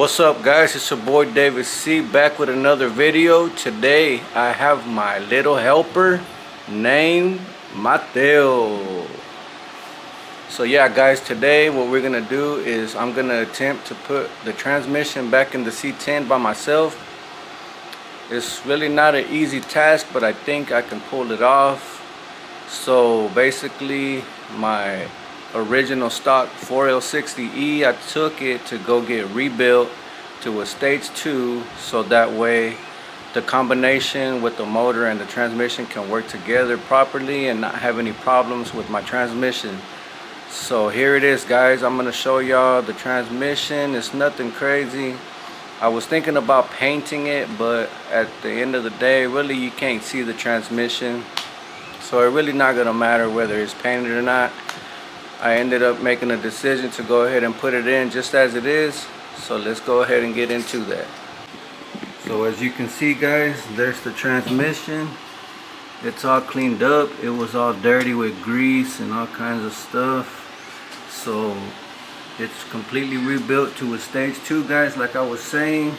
What's up, guys? It's your boy David C back with another video. Today I have my little helper named Mateo. So yeah, guys, today what we're gonna do is I'm gonna attempt to put the transmission back in the C10 by myself. It's really not an easy task, but I think I can pull it off. So basically, my original stock 4L60E, I took it to go get rebuilt to a stage 2, so that way the combination with the motor and the transmission can work together properly and not have any problems with my transmission. So here it is, guys. I'm gonna show y'all the transmission. It's nothing crazy. I was thinking about painting it, but at the end of the day, really you can't see the transmission, so it really not gonna matter whether it's painted or not. I ended up making a decision to go ahead and put it in just as it is. So let's go ahead and get into that. So as you can see, guys, there's the transmission. It's all cleaned up. It was all dirty with grease and all kinds of stuff. So it's completely rebuilt to a stage 2, guys, like I was saying.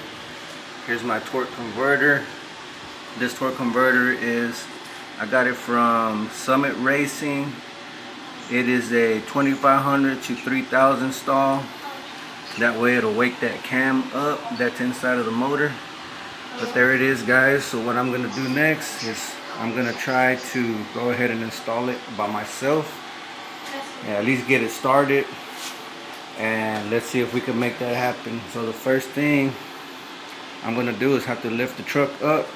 Here's my torque converter. This torque converter is, I got it from Summit Racing. It is a 2500 to 3000 stall. That way it'll wake that cam up that's inside of the motor. But there it is, guys. So what I'm gonna do next is I'm gonna try to go ahead and install it by myself. Yeah, at least get it started. And let's see if we can make that happen. So the first thing I'm gonna do is have to lift the truck up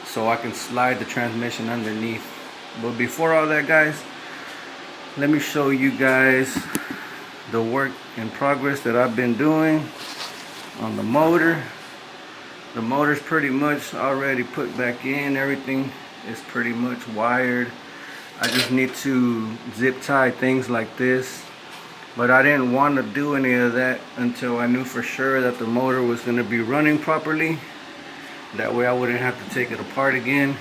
so I can slide the transmission underneath. But before all that, guys, let me show you guys the work in progress that I've been doing on the motor. The motor's pretty much already put back in. Everything is pretty much wired. I just need to zip tie things like this. But I didn't want to do any of that until I knew for sure that the motor was going to be running properly. That way I wouldn't have to take it apart again.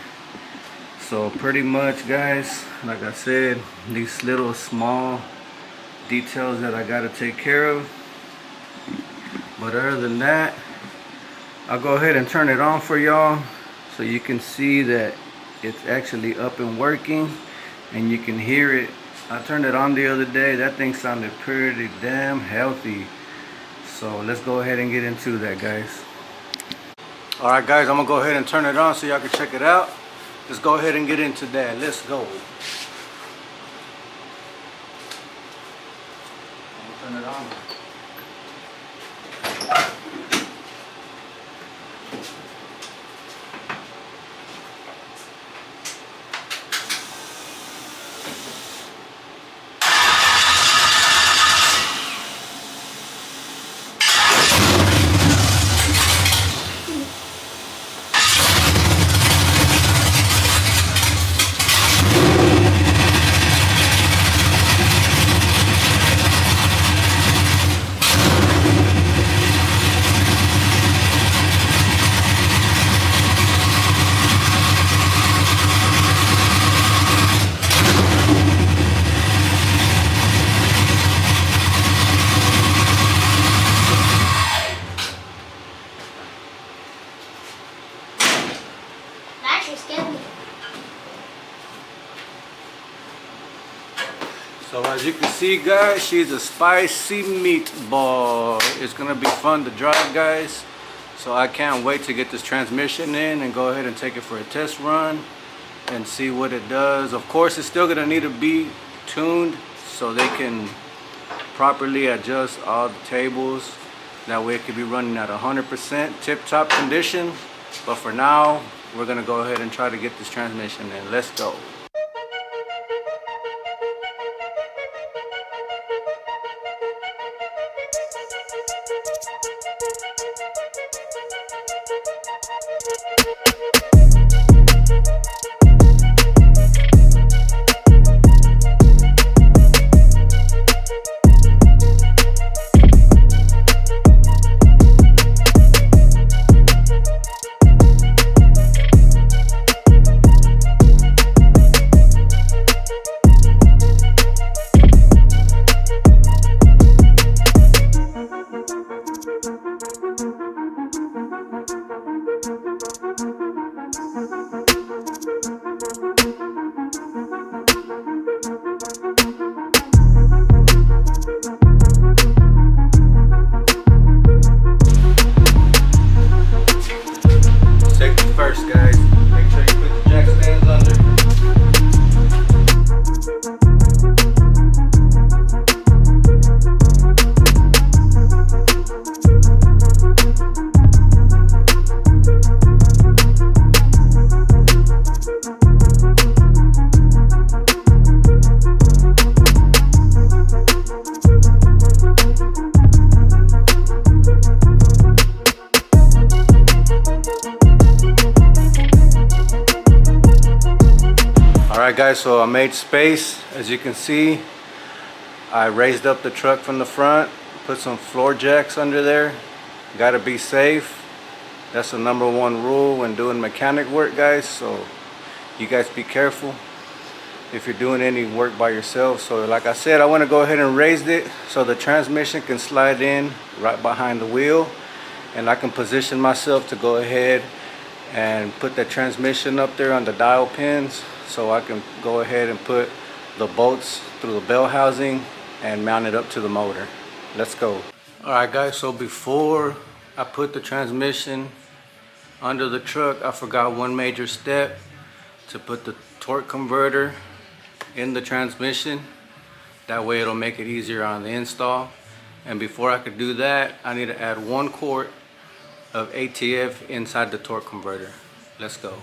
So pretty much, guys, like I said, these little small details that I got to take care of. But other than that, I'll go ahead and turn it on for y'all so you can see that it's actually up and working and you can hear it. I turned it on the other day. That thing sounded pretty damn healthy. So let's go ahead and get into that, guys. Alright, guys, I'm gonna go ahead and turn it on so y'all can check it out. Let's go ahead and get into that. Let's go. I'm gonna turn it on. So as you can see, guys, she's a spicy meatball. It's gonna be fun to drive, guys. So I can't wait to get this transmission in and go ahead and take it for a test run and see what it does. Of course, it's still gonna need to be tuned so they can properly adjust all the tables. That way it could be running at 100% tip-top condition. But for now, we're gonna go ahead and try to get this transmission in. Let's go. Alright guys, so I made space. As you can see, I raised up the truck from the front, put some floor jacks under there. Gotta be safe. That's the #1 rule when doing mechanic work, guys. So you guys be careful if you're doing any work by yourself. So like I said, I want to go ahead and raise it so the transmission can slide in right behind the wheel, and I can position myself to go ahead and put the transmission up there on the dial pins, so I can go ahead and put the bolts through the bell housing and mount it up to the motor. Let's go. Alright guys, so before I put the transmission under the truck, I forgot one major step: to put the torque converter in the transmission. That way it'll make it easier on the install. And before I could do that, I need to add 1 quart of ATF inside the torque converter. Let's go.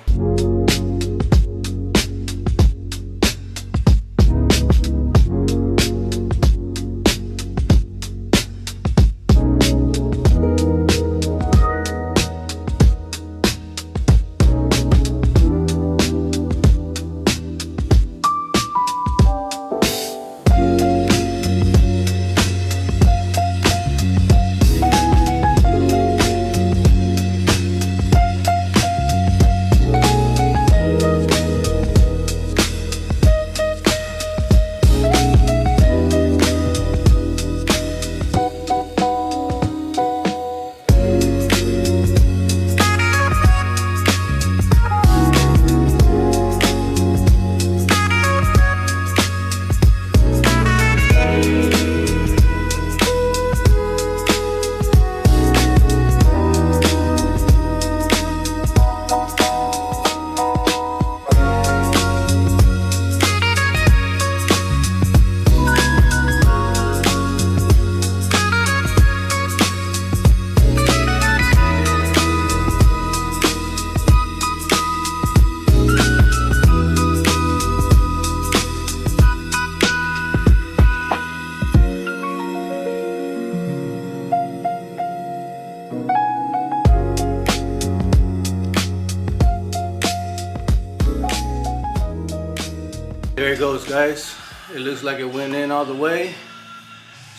There it goes, guys. It looks like it went in all the way.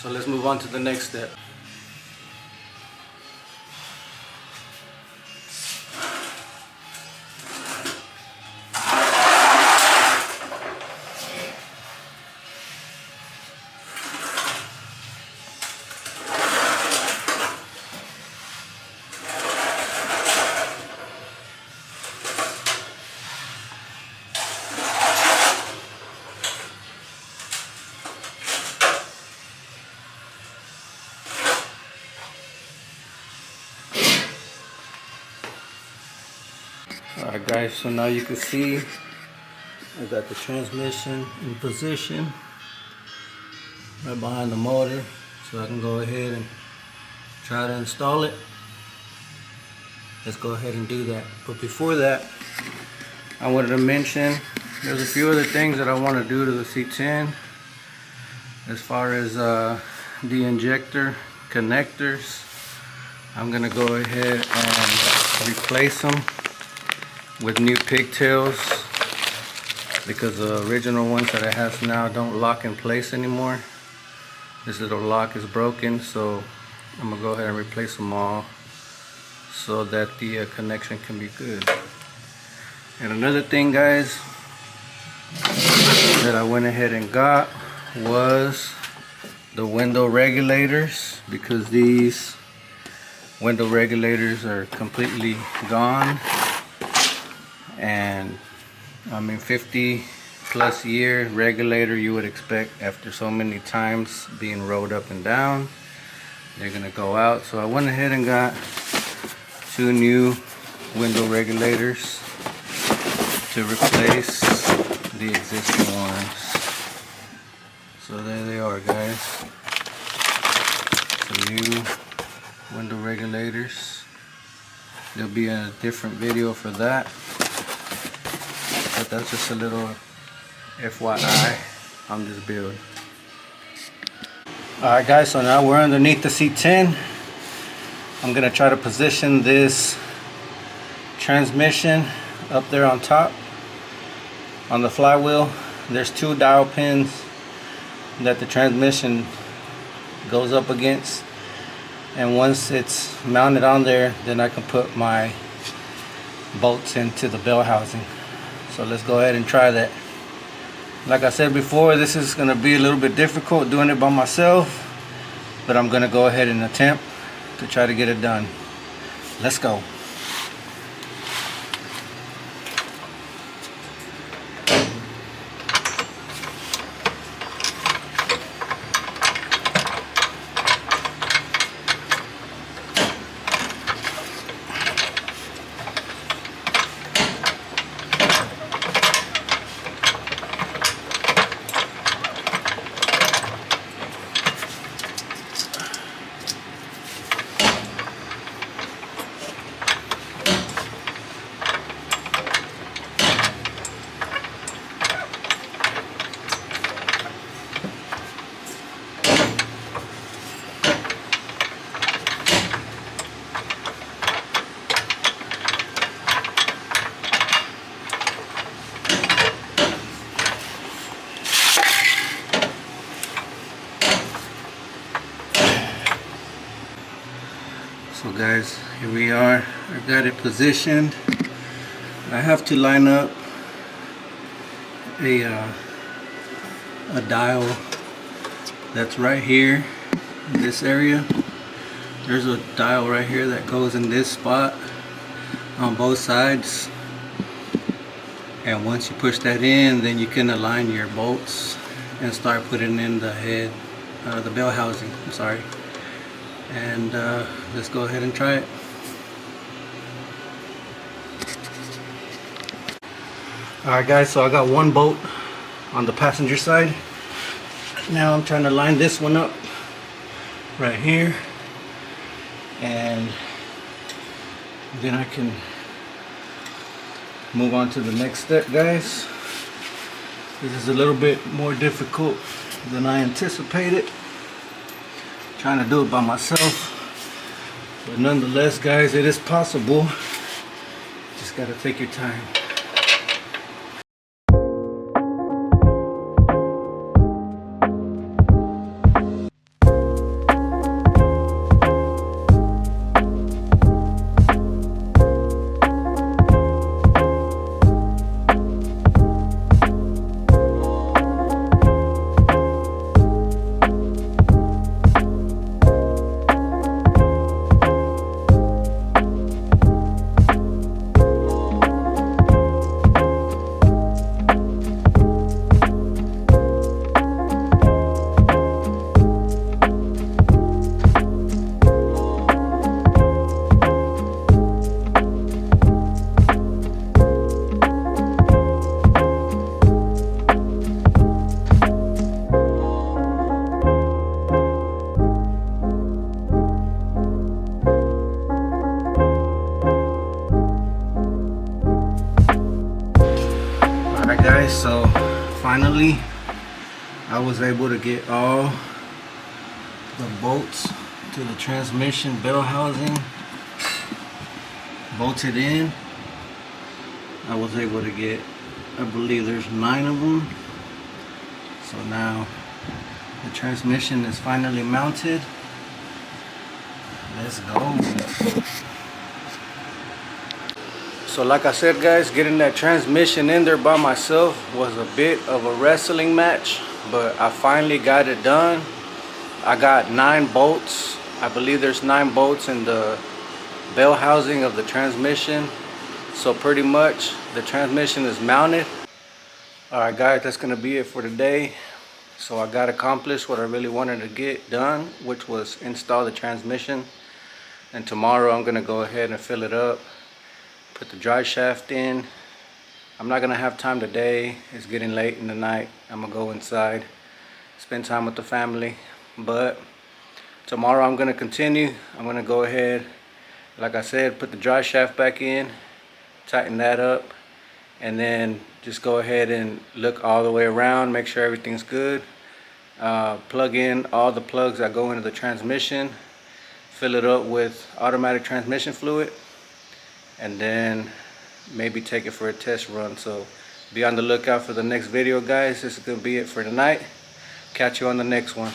So let's move on to the next step. Alright guys, so now you can see I got the transmission in position right behind the motor, so I can go ahead and try to install it. Let's go ahead and do that. But before that, I wanted to mention there's a few other things that I want to do to the C10 as far as the injector connectors. I'm gonna go ahead and replace them with new pigtails, because the original ones that I have now don't lock in place anymore. This little lock is broken, so I'm gonna go ahead and replace them all so that the connection can be good. And another thing, guys, that I went ahead and got was the window regulators, because these window regulators are completely gone. And I mean, 50+ year regulator, you would expect after so many times being rolled up and down, they're gonna go out. So I went ahead and got 2 new window regulators to replace the existing ones. So there they are, guys. Some new window regulators. There'll be a different video for that, but that's just a little FYI on this build. Alright guys, so now we're underneath the C10. I'm gonna try to position this transmission up there on top. on the flywheel, there's 2 dial pins that the transmission goes up against, and once it's mounted on there, then I can put my bolts into the bell housing. So let's go ahead and try that. Like I said before, this is going to be a little bit difficult doing it by myself, but I'm going to go ahead and attempt to try to get it done. Let's go. So guys, here we are. I got it positioned. I have to line up a dial that's right here in this area. There's a dial right here that goes in this spot on both sides, and once you push that in, then you can align your bolts and start putting in the head, the bell housing, I'm sorry. And let's go ahead and try it. Alright guys, so I got one bolt on the passenger side. Now I'm trying to line this one up right here, and then I can move on to the next step, guys. This is a little bit more difficult than I anticipated, trying to do it by myself, but nonetheless guys, it is possible. Just gotta take your time. Alright guys, so finally I was able to get all the bolts to the transmission bell housing bolted in. I was able to get, I believe there's 9 of them. So now the transmission is finally mounted. Let's go. So like I said guys, getting that transmission in there by myself was a bit of a wrestling match, but I finally got it done. I got 9 bolts. I believe there's 9 bolts in the bell housing of the transmission. So pretty much the transmission is mounted. Alright guys, that's gonna be it for today. So I got accomplished what I really wanted to get done, which was install the transmission. And tomorrow I'm gonna go ahead and fill it up, put the drive shaft in. I'm not gonna have time today. It's getting late in the night. I'm gonna go inside, spend time with the family. But tomorrow I'm gonna continue. I'm gonna go ahead, like I said, put the drive shaft back in, tighten that up, and then just go ahead and look all the way around, make sure everything's good. Plug in all the plugs that go into the transmission, fill it up with automatic transmission fluid, and then maybe take it for a test run. So Be on the lookout for the next video, guys. This is gonna be it for tonight. Catch you on the next one.